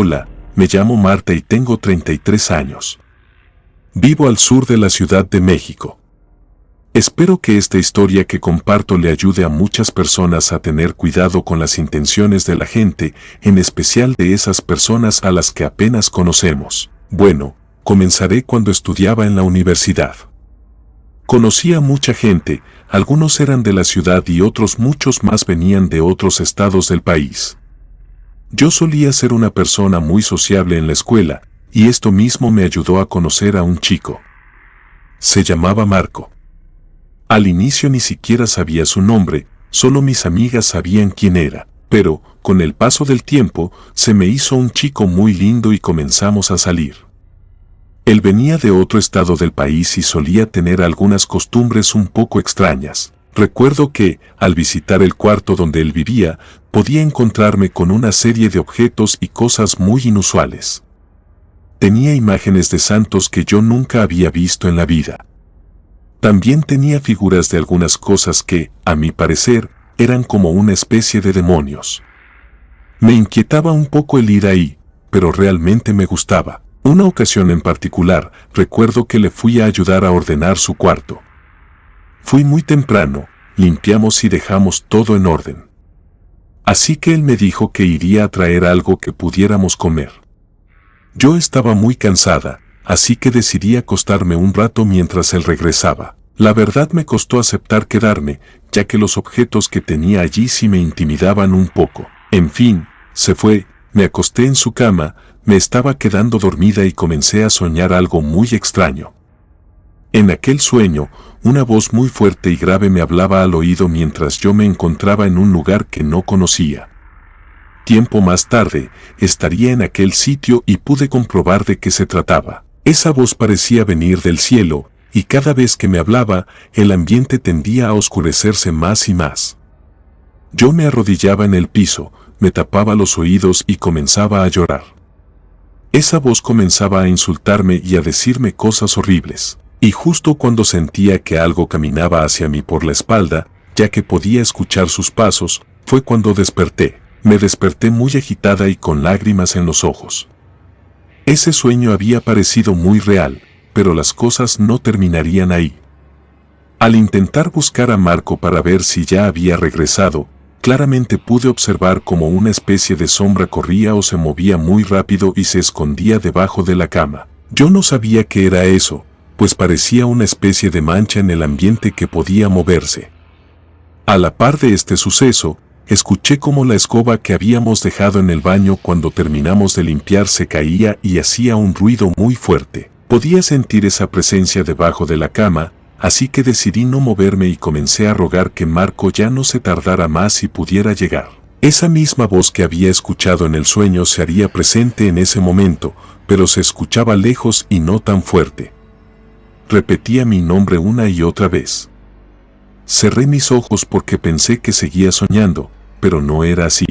Hola, me llamo Marta y tengo 33 años. Vivo al sur de la Ciudad de México. Espero que esta historia que comparto le ayude a muchas personas a tener cuidado con las intenciones de la gente, en especial de esas personas a las que apenas conocemos. Bueno, comenzaré cuando estudiaba en la universidad. Conocí a mucha gente, algunos eran de la ciudad y otros muchos más venían de otros estados del país. Yo solía ser una persona muy sociable en la escuela, y esto mismo me ayudó a conocer a un chico. Se llamaba Marco. Al inicio ni siquiera sabía su nombre, solo mis amigas sabían quién era, pero, con el paso del tiempo, se me hizo un chico muy lindo y comenzamos a salir. Él venía de otro estado del país y solía tener algunas costumbres un poco extrañas. Recuerdo que, al visitar el cuarto donde él vivía, podía encontrarme con una serie de objetos y cosas muy inusuales. Tenía imágenes de santos que yo nunca había visto en la vida. También tenía figuras de algunas cosas que, a mi parecer, eran como una especie de demonios. Me inquietaba un poco el ir ahí, pero realmente me gustaba. Una ocasión en particular, recuerdo que le fui a ayudar a ordenar su cuarto. Fui muy temprano, limpiamos y dejamos todo en orden. Así que él me dijo que iría a traer algo que pudiéramos comer. Yo estaba muy cansada, así que decidí acostarme un rato mientras él regresaba. La verdad me costó aceptar quedarme, ya que los objetos que tenía allí sí me intimidaban un poco. En fin, se fue, me acosté en su cama, me estaba quedando dormida y comencé a soñar algo muy extraño. En aquel sueño, una voz muy fuerte y grave me hablaba al oído mientras yo me encontraba en un lugar que no conocía. Tiempo más tarde, estaría en aquel sitio y pude comprobar de qué se trataba. Esa voz parecía venir del cielo, y cada vez que me hablaba, el ambiente tendía a oscurecerse más y más. Yo me arrodillaba en el piso, me tapaba los oídos y comenzaba a llorar. Esa voz comenzaba a insultarme y a decirme cosas horribles. Y justo cuando sentía que algo caminaba hacia mí por la espalda, ya que podía escuchar sus pasos, fue cuando desperté. Me desperté muy agitada y con lágrimas en los ojos. Ese sueño había parecido muy real, pero las cosas no terminarían ahí. Al intentar buscar a Marco para ver si ya había regresado, claramente pude observar cómo una especie de sombra corría o se movía muy rápido y se escondía debajo de la cama. Yo no sabía qué era eso, pues parecía una especie de mancha en el ambiente que podía moverse. A la par de este suceso, escuché cómo la escoba que habíamos dejado en el baño cuando terminamos de limpiar se caía y hacía un ruido muy fuerte. Podía sentir esa presencia debajo de la cama, así que decidí no moverme y comencé a rogar que Marco ya no se tardara más y pudiera llegar. Esa misma voz que había escuchado en el sueño se haría presente en ese momento, pero se escuchaba lejos y no tan fuerte. Repetía mi nombre una y otra vez. Cerré mis ojos porque pensé que seguía soñando, pero no era así.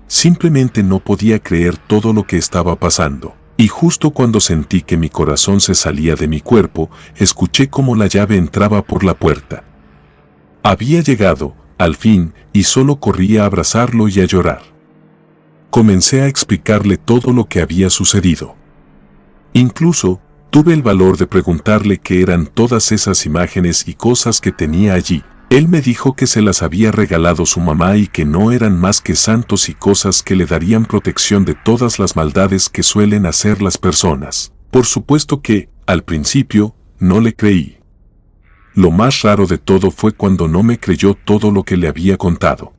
Simplemente no podía creer todo lo que estaba pasando. Y justo cuando sentí que mi corazón se salía de mi cuerpo, escuché cómo la llave entraba por la puerta. Había llegado, al fin, y solo corría a abrazarlo y a llorar. Comencé a explicarle todo lo que había sucedido. Incluso, tuve el valor de preguntarle qué eran todas esas imágenes y cosas que tenía allí. Él me dijo que se las había regalado su mamá y que no eran más que santos y cosas que le darían protección de todas las maldades que suelen hacer las personas. Por supuesto que, al principio, no le creí. Lo más raro de todo fue cuando no me creyó todo lo que le había contado.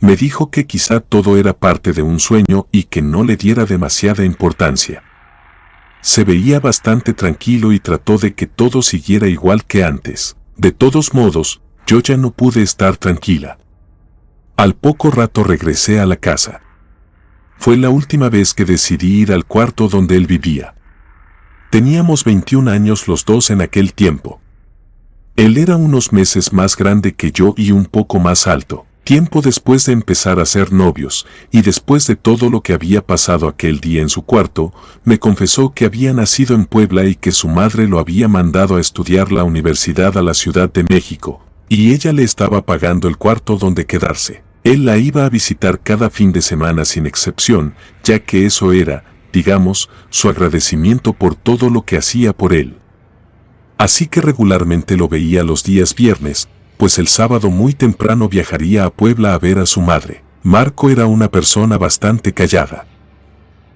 Me dijo que quizá todo era parte de un sueño y que no le diera demasiada importancia. Se veía bastante tranquilo y trató de que todo siguiera igual que antes. De todos modos, yo ya no pude estar tranquila. Al poco rato regresé a la casa. Fue la última vez que decidí ir al cuarto donde él vivía. Teníamos 21 años los dos en aquel tiempo. Él era unos meses más grande que yo y un poco más alto. Tiempo después de empezar a ser novios, y después de todo lo que había pasado aquel día en su cuarto, me confesó que había nacido en Puebla y que su madre lo había mandado a estudiar la universidad a la Ciudad de México, y ella le estaba pagando el cuarto donde quedarse. Él la iba a visitar cada fin de semana sin excepción, ya que eso era, digamos, su agradecimiento por todo lo que hacía por él. Así que regularmente lo veía los días viernes, pues el sábado muy temprano viajaría a Puebla a ver a su madre. Marco era una persona bastante callada.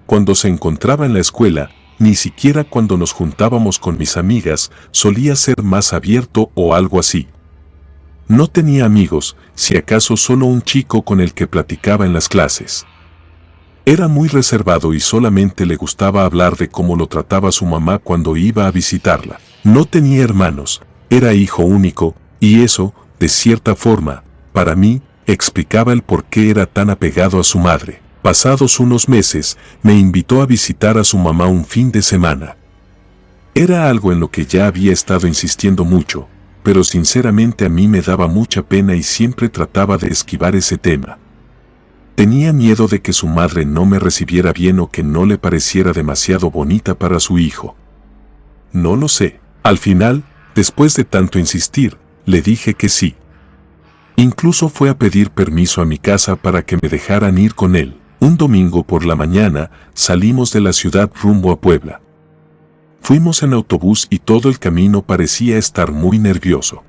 Cuando se encontraba en la escuela, ni siquiera cuando nos juntábamos con mis amigas, solía ser más abierto o algo así. No tenía amigos, si acaso solo un chico con el que platicaba en las clases. Era muy reservado y solamente le gustaba hablar de cómo lo trataba su mamá cuando iba a visitarla. No tenía hermanos, era hijo único, y eso, de cierta forma, para mí, explicaba el por qué era tan apegado a su madre. Pasados unos meses, me invitó a visitar a su mamá un fin de semana. Era algo en lo que ya había estado insistiendo mucho, pero sinceramente a mí me daba mucha pena y siempre trataba de esquivar ese tema. Tenía miedo de que su madre no me recibiera bien o que no le pareciera demasiado bonita para su hijo. No lo sé. Al final, después de tanto insistir, le dije que sí. Incluso fue a pedir permiso a mi casa para que me dejaran ir con él. Un domingo por la mañana salimos de la ciudad rumbo a Puebla. Fuimos en autobús y todo el camino parecía estar muy nervioso.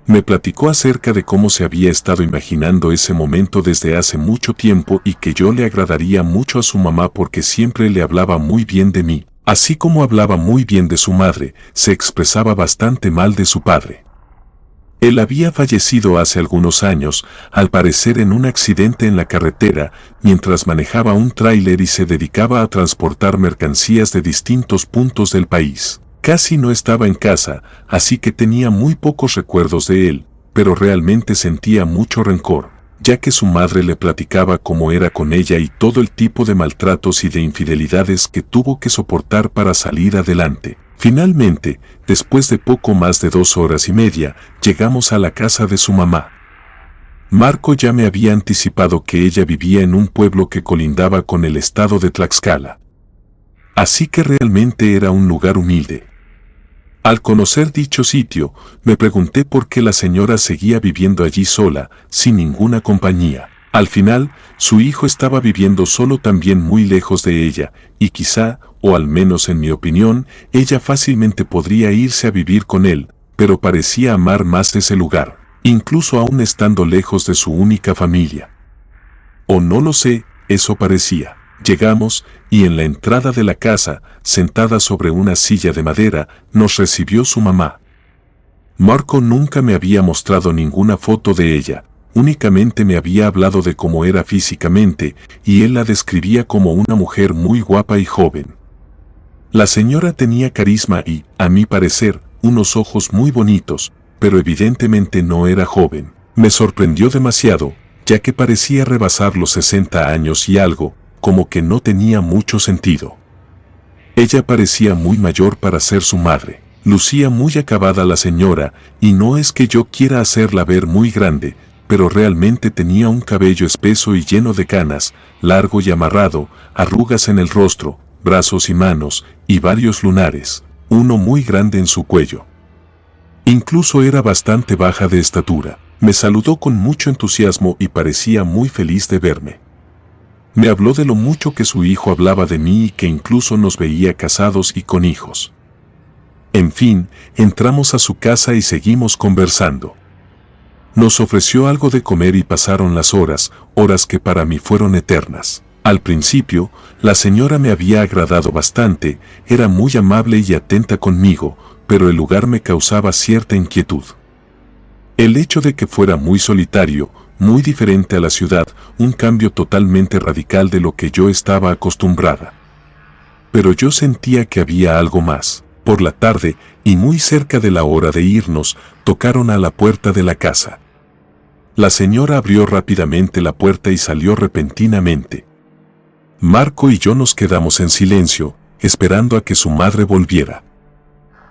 Me platicó acerca de cómo se había estado imaginando ese momento desde hace mucho tiempo y que yo le agradaría mucho a su mamá porque siempre le hablaba muy bien de mí. Así como hablaba muy bien de su madre, se expresaba bastante mal de su padre. Él había fallecido hace algunos años, al parecer en un accidente en la carretera, mientras manejaba un tráiler y se dedicaba a transportar mercancías de distintos puntos del país. Casi no estaba en casa, así que tenía muy pocos recuerdos de él, pero realmente sentía mucho rencor, ya que su madre le platicaba cómo era con ella y todo el tipo de maltratos y de infidelidades que tuvo que soportar para salir adelante. Finalmente, después de poco más de 2 horas y media, llegamos a la casa de su mamá. Marco ya me había anticipado que ella vivía en un pueblo que colindaba con el estado de Tlaxcala. Así que realmente era un lugar humilde. Al conocer dicho sitio, me pregunté por qué la señora seguía viviendo allí sola, sin ninguna compañía. Al final, su hijo estaba viviendo solo también muy lejos de ella, y quizá, o al menos en mi opinión, ella fácilmente podría irse a vivir con él, pero parecía amar más ese lugar, incluso aún estando lejos de su única familia. O no lo sé, eso parecía. Llegamos, y en la entrada de la casa, sentada sobre una silla de madera, nos recibió su mamá. Marco nunca me había mostrado ninguna foto de ella, únicamente me había hablado de cómo era físicamente, y él la describía como una mujer muy guapa y joven. La señora tenía carisma y, a mi parecer, unos ojos muy bonitos, pero evidentemente no era joven. Me sorprendió demasiado, ya que parecía rebasar los 60 años y algo, como que no tenía mucho sentido. Ella parecía muy mayor para ser su madre. Lucía muy acabada la señora, y no es que yo quiera hacerla ver muy grande, pero realmente tenía un cabello espeso y lleno de canas, largo y amarrado, arrugas en el rostro, brazos y manos, y varios lunares, uno muy grande en su cuello. Incluso era bastante baja de estatura. Me saludó con mucho entusiasmo y parecía muy feliz de verme. Me habló de lo mucho que su hijo hablaba de mí y que incluso nos veía casados y con hijos. En fin, entramos a su casa y seguimos conversando. Nos ofreció algo de comer y pasaron las horas que para mí fueron eternas. Al principio, la señora me había agradado bastante, era muy amable y atenta conmigo, pero el lugar me causaba cierta inquietud. El hecho de que fuera muy solitario, muy diferente a la ciudad, un cambio totalmente radical de lo que yo estaba acostumbrada. Pero yo sentía que había algo más. Por la tarde, y muy cerca de la hora de irnos, tocaron a la puerta de la casa. La señora abrió rápidamente la puerta y salió repentinamente. Marco y yo nos quedamos en silencio, esperando a que su madre volviera.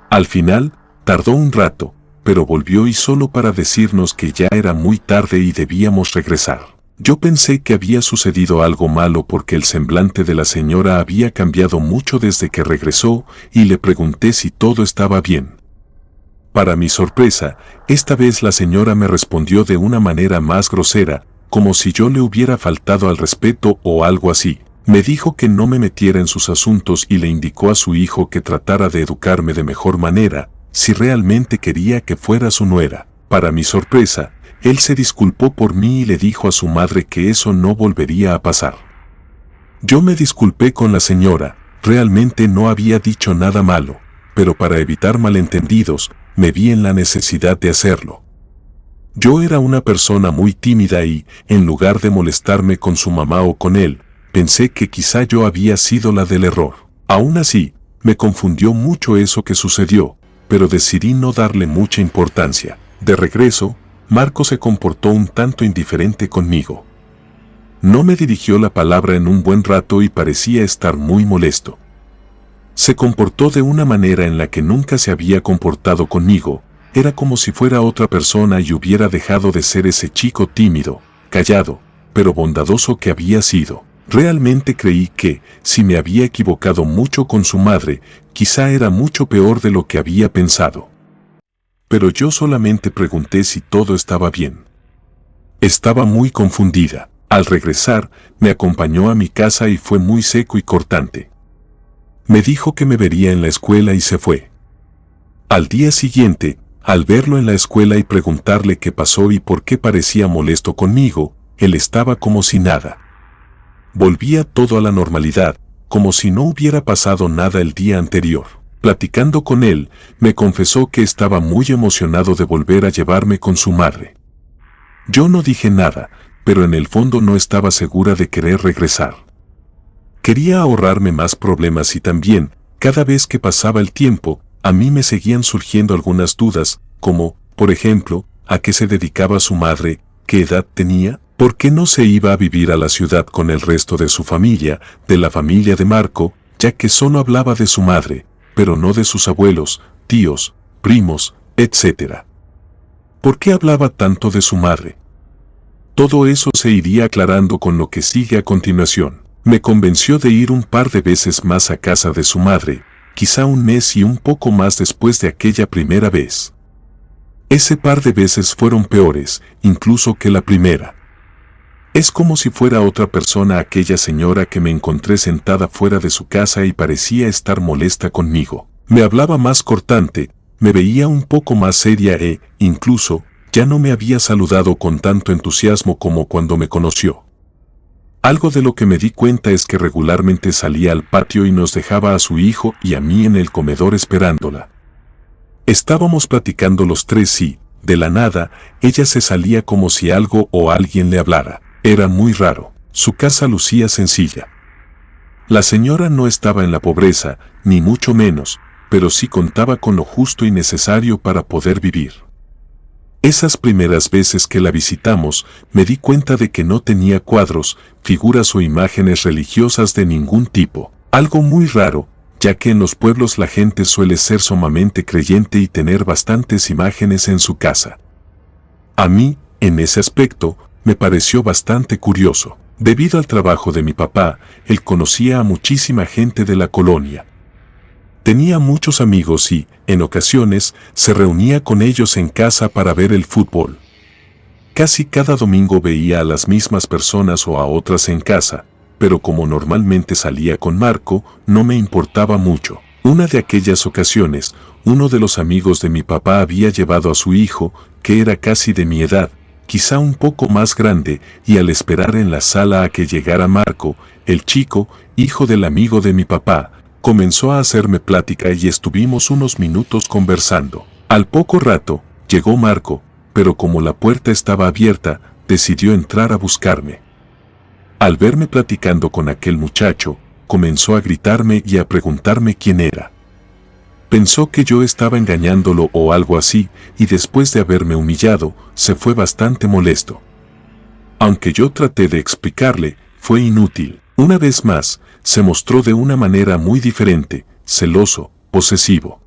Al final, tardó un rato, pero volvió y solo para decirnos que ya era muy tarde y debíamos regresar. Yo pensé que había sucedido algo malo porque el semblante de la señora había cambiado mucho desde que regresó y le pregunté si todo estaba bien. Para mi sorpresa, esta vez la señora me respondió de una manera más grosera, como si yo le hubiera faltado al respeto o algo así. Me dijo que no me metiera en sus asuntos y le indicó a su hijo que tratara de educarme de mejor manera, si realmente quería que fuera su nuera. Para mi sorpresa, él se disculpó por mí y le dijo a su madre que eso no volvería a pasar. Yo me disculpé con la señora, realmente no había dicho nada malo, pero para evitar malentendidos, me vi en la necesidad de hacerlo. Yo era una persona muy tímida y, en lugar de molestarme con su mamá o con él, pensé que quizá yo había sido la del error. Aún así, me confundió mucho eso que sucedió, pero decidí no darle mucha importancia. De regreso, Marco se comportó un tanto indiferente conmigo. No me dirigió la palabra en un buen rato y parecía estar muy molesto. Se comportó de una manera en la que nunca se había comportado conmigo, era como si fuera otra persona y hubiera dejado de ser ese chico tímido, callado, pero bondadoso que había sido. Realmente creí que, si me había equivocado mucho con su madre, quizá era mucho peor de lo que había pensado. Pero yo solamente pregunté si todo estaba bien. Estaba muy confundida. Al regresar, me acompañó a mi casa y fue muy seco y cortante. Me dijo que me vería en la escuela y se fue. Al día siguiente, al verlo en la escuela y preguntarle qué pasó y por qué parecía molesto conmigo, él estaba como si nada. Volvía todo a la normalidad, como si no hubiera pasado nada el día anterior. Platicando con él, me confesó que estaba muy emocionado de volver a llevarme con su madre. Yo no dije nada, pero en el fondo no estaba segura de querer regresar. Quería ahorrarme más problemas y también, cada vez que pasaba el tiempo, a mí me seguían surgiendo algunas dudas, como, por ejemplo, ¿a qué se dedicaba su madre? ¿Qué edad tenía? ¿Por qué no se iba a vivir a la ciudad con el resto de su familia, de la familia de Marco, ya que solo hablaba de su madre, pero no de sus abuelos, tíos, primos, etc.? ¿Por qué hablaba tanto de su madre? Todo eso se iría aclarando con lo que sigue a continuación. Me convenció de ir un par de veces más a casa de su madre, quizá un mes y un poco más después de aquella primera vez. Ese par de veces fueron peores, incluso que la primera. Es como si fuera otra persona aquella señora que me encontré sentada fuera de su casa y parecía estar molesta conmigo. Me hablaba más cortante, me veía un poco más seria e, incluso, ya no me había saludado con tanto entusiasmo como cuando me conoció. Algo de lo que me di cuenta es que regularmente salía al patio y nos dejaba a su hijo y a mí en el comedor esperándola. Estábamos platicando los tres y, de la nada, ella se salía como si algo o alguien le hablara. Era muy raro. Su casa lucía sencilla. La señora no estaba en la pobreza, ni mucho menos, pero sí contaba con lo justo y necesario para poder vivir. Esas primeras veces que la visitamos, me di cuenta de que no tenía cuadros, figuras o imágenes religiosas de ningún tipo. Algo muy raro, ya que en los pueblos la gente suele ser sumamente creyente y tener bastantes imágenes en su casa. A mí, en ese aspecto, me pareció bastante curioso. Debido al trabajo de mi papá, él conocía a muchísima gente de la colonia. Tenía muchos amigos y, en ocasiones, se reunía con ellos en casa para ver el fútbol. Casi cada domingo veía a las mismas personas o a otras en casa, pero como normalmente salía con Marco, no me importaba mucho. Una de aquellas ocasiones, uno de los amigos de mi papá había llevado a su hijo, que era casi de mi edad, quizá un poco más grande, y al esperar en la sala a que llegara Marco, el chico, hijo del amigo de mi papá, comenzó a hacerme plática y estuvimos unos minutos conversando. Al poco rato, llegó Marco, pero como la puerta estaba abierta, decidió entrar a buscarme. Al verme platicando con aquel muchacho, comenzó a gritarme y a preguntarme quién era. Pensó que yo estaba engañándolo o algo así, y después de haberme humillado, se fue bastante molesto. Aunque yo traté de explicarle, fue inútil. Una vez más, se mostró de una manera muy diferente, celoso, posesivo.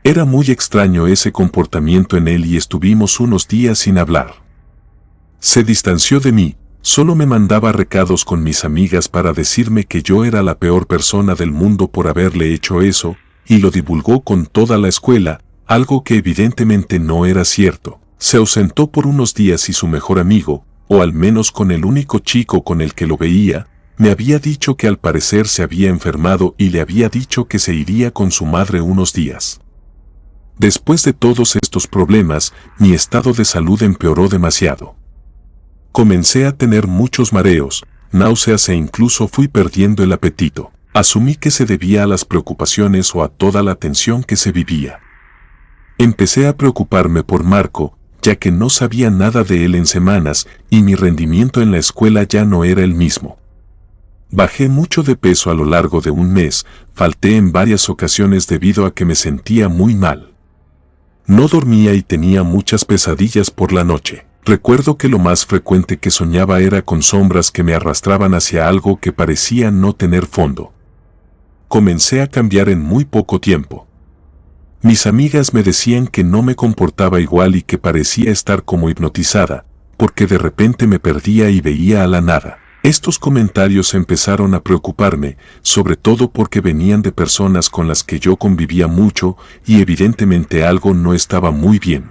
Era muy extraño ese comportamiento en él y estuvimos unos días sin hablar. Se distanció de mí, solo me mandaba recados con mis amigas para decirme que yo era la peor persona del mundo por haberle hecho eso, y lo divulgó con toda la escuela, algo que evidentemente no era cierto. Se ausentó por unos días y su mejor amigo, o al menos con el único chico con el que lo veía, me había dicho que al parecer se había enfermado y le había dicho que se iría con su madre unos días. Después de todos estos problemas, mi estado de salud empeoró demasiado. Comencé a tener muchos mareos, náuseas e incluso fui perdiendo el apetito. Asumí que se debía a las preocupaciones o a toda la tensión que se vivía. Empecé a preocuparme por Marco, ya que no sabía nada de él en semanas y mi rendimiento en la escuela ya no era el mismo. Bajé mucho de peso a lo largo de un mes, falté en varias ocasiones debido a que me sentía muy mal. No dormía y tenía muchas pesadillas por la noche. Recuerdo que lo más frecuente que soñaba era con sombras que me arrastraban hacia algo que parecía no tener fondo. Comencé a cambiar en muy poco tiempo. Mis amigas me decían que no me comportaba igual y que parecía estar como hipnotizada, porque de repente me perdía y veía a la nada. Estos comentarios empezaron a preocuparme, sobre todo porque venían de personas con las que yo convivía mucho y evidentemente algo no estaba muy bien.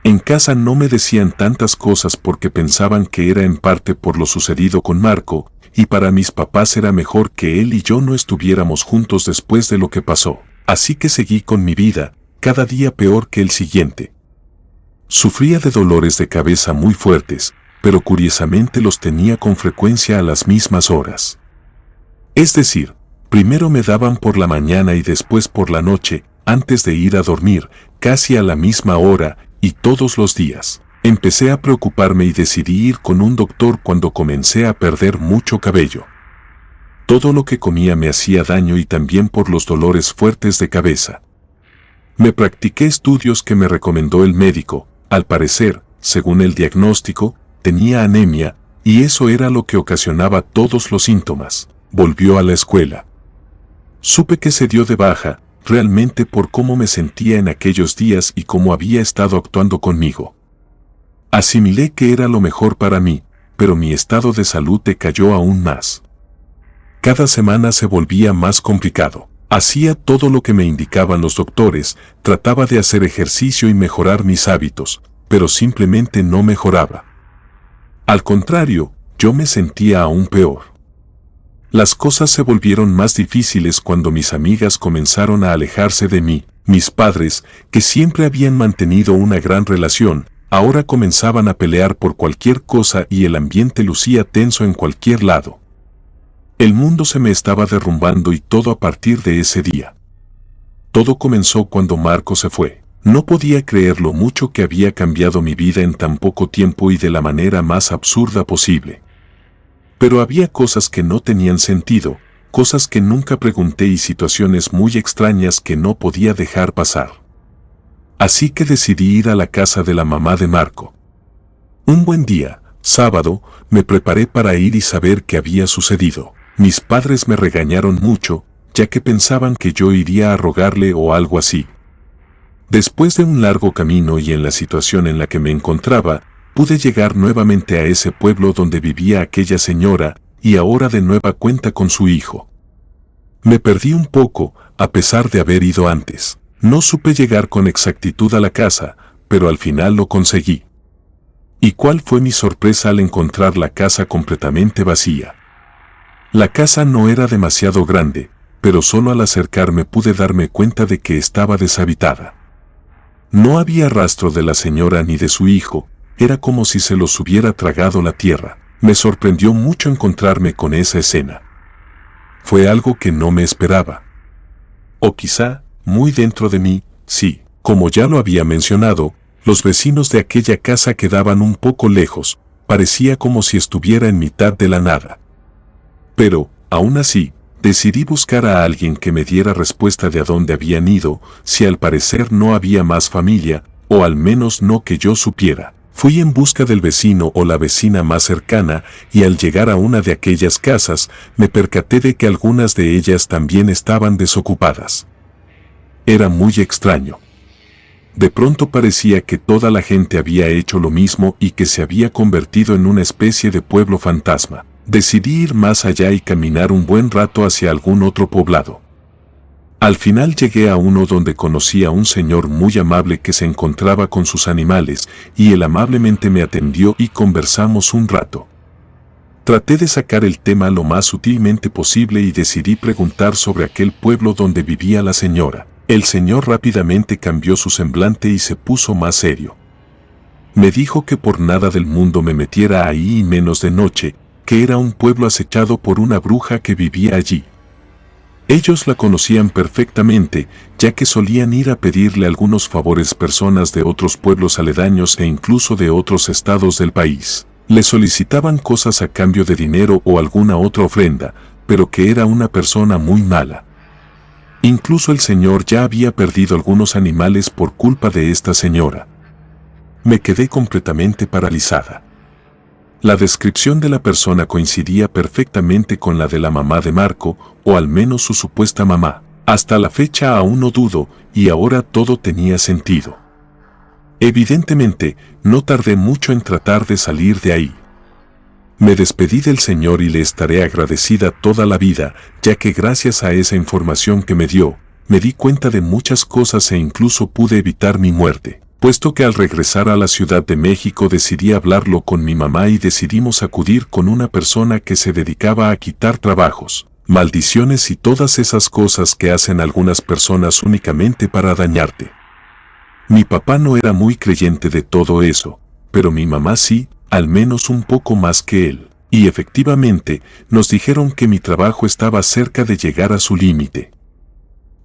En casa no me decían tantas cosas porque pensaban que era en parte por lo sucedido con Marco, y para mis papás era mejor que él y yo no estuviéramos juntos después de lo que pasó. Así que seguí con mi vida, cada día peor que el siguiente. Sufría de dolores de cabeza muy fuertes, pero curiosamente los tenía con frecuencia a las mismas horas. Es decir, primero me daban por la mañana y después por la noche, antes de ir a dormir, casi a la misma hora, y todos los días. Empecé a preocuparme y decidí ir con un doctor cuando comencé a perder mucho cabello. Todo lo que comía me hacía daño y también por los dolores fuertes de cabeza. Me practiqué estudios que me recomendó el médico. Al parecer, según el diagnóstico, tenía anemia, y eso era lo que ocasionaba todos los síntomas. Volvió a la escuela. Supe que se dio de baja, realmente por cómo me sentía en aquellos días y cómo había estado actuando conmigo. Asimilé que era lo mejor para mí, pero mi estado de salud decayó aún más. Cada semana se volvía más complicado. Hacía todo lo que me indicaban los doctores, trataba de hacer ejercicio y mejorar mis hábitos, pero simplemente no mejoraba. Al contrario, yo me sentía aún peor. Las cosas se volvieron más difíciles cuando mis amigas comenzaron a alejarse de mí. Mis padres, que siempre habían mantenido una gran relación, ahora comenzaban a pelear por cualquier cosa y el ambiente lucía tenso en cualquier lado. El mundo se me estaba derrumbando y todo a partir de ese día. Todo comenzó cuando Marco se fue. No podía creer lo mucho que había cambiado mi vida en tan poco tiempo y de la manera más absurda posible. Pero había cosas que no tenían sentido, cosas que nunca pregunté y situaciones muy extrañas que no podía dejar pasar. Así que decidí ir a la casa de la mamá de Marco. Un buen día, sábado, me preparé para ir y saber qué había sucedido. Mis padres me regañaron mucho, ya que pensaban que yo iría a rogarle o algo así. Después de un largo camino y en la situación en la que me encontraba, pude llegar nuevamente a ese pueblo donde vivía aquella señora, y ahora de nueva cuenta con su hijo. Me perdí un poco, a pesar de haber ido antes. No supe llegar con exactitud a la casa, pero al final lo conseguí. ¿Y cuál fue mi sorpresa al encontrar la casa completamente vacía? La casa no era demasiado grande, pero solo al acercarme pude darme cuenta de que estaba deshabitada. No había rastro de la señora ni de su hijo, era como si se los hubiera tragado la tierra. Me sorprendió mucho encontrarme con esa escena. Fue algo que no me esperaba. O quizá, muy dentro de mí, sí, como ya lo había mencionado, los vecinos de aquella casa quedaban un poco lejos, parecía como si estuviera en mitad de la nada. Pero, aún así, decidí buscar a alguien que me diera respuesta de a dónde habían ido, si al parecer no había más familia, o al menos no que yo supiera. Fui en busca del vecino o la vecina más cercana, y al llegar a una de aquellas casas, me percaté de que algunas de ellas también estaban desocupadas. Era muy extraño. De pronto parecía que toda la gente había hecho lo mismo y que se había convertido en una especie de pueblo fantasma. Decidí ir más allá y caminar un buen rato hacia algún otro poblado. Al final llegué a uno donde conocí a un señor muy amable que se encontraba con sus animales, y él amablemente me atendió y conversamos un rato. Traté de sacar el tema lo más sutilmente posible y decidí preguntar sobre aquel pueblo donde vivía la señora. El señor rápidamente cambió su semblante y se puso más serio. Me dijo que por nada del mundo me metiera ahí y menos de noche, que era un pueblo acechado por una bruja que vivía allí. Ellos la conocían perfectamente, ya que solían ir a pedirle algunos favores personas de otros pueblos aledaños e incluso de otros estados del país. Le solicitaban cosas a cambio de dinero o alguna otra ofrenda, pero que era una persona muy mala. Incluso el señor ya había perdido algunos animales por culpa de esta señora. Me quedé completamente paralizada. La descripción de la persona coincidía perfectamente con la de la mamá de Marco, o al menos su supuesta mamá. Hasta la fecha aún no dudo, y ahora todo tenía sentido. Evidentemente, no tardé mucho en tratar de salir de ahí. Me despedí del señor y le estaré agradecida toda la vida, ya que gracias a esa información que me dio, me di cuenta de muchas cosas e incluso pude evitar mi muerte. Puesto que al regresar a la Ciudad de México decidí hablarlo con mi mamá y decidimos acudir con una persona que se dedicaba a quitar trabajos, maldiciones y todas esas cosas que hacen algunas personas únicamente para dañarte. Mi papá no era muy creyente de todo eso, pero mi mamá sí, al menos un poco más que él. Y efectivamente, nos dijeron que mi trabajo estaba cerca de llegar a su límite.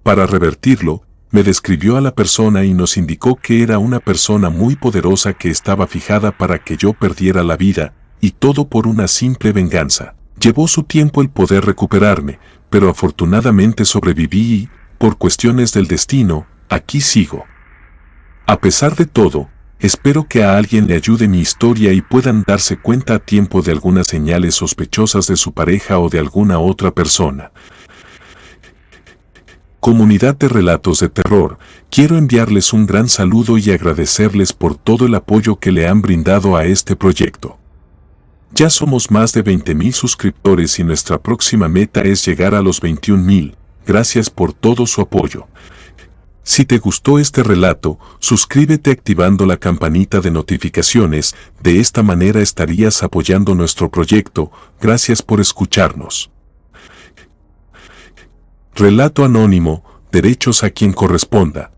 Para revertirlo, me describió a la persona y nos indicó que era una persona muy poderosa que estaba fijada para que yo perdiera la vida, y todo por una simple venganza. Llevó su tiempo el poder recuperarme, pero afortunadamente sobreviví y, por cuestiones del destino, aquí sigo. A pesar de todo, espero que a alguien le ayude mi historia y puedan darse cuenta a tiempo de algunas señales sospechosas de su pareja o de alguna otra persona. Comunidad de Relatos de Terror, quiero enviarles un gran saludo y agradecerles por todo el apoyo que le han brindado a este proyecto. Ya somos más de 20,000 suscriptores y nuestra próxima meta es llegar a los 21,000. Gracias por todo su apoyo. Si te gustó este relato, suscríbete activando la campanita de notificaciones, de esta manera estarías apoyando nuestro proyecto. Gracias por escucharnos. Relato anónimo, derechos a quien corresponda.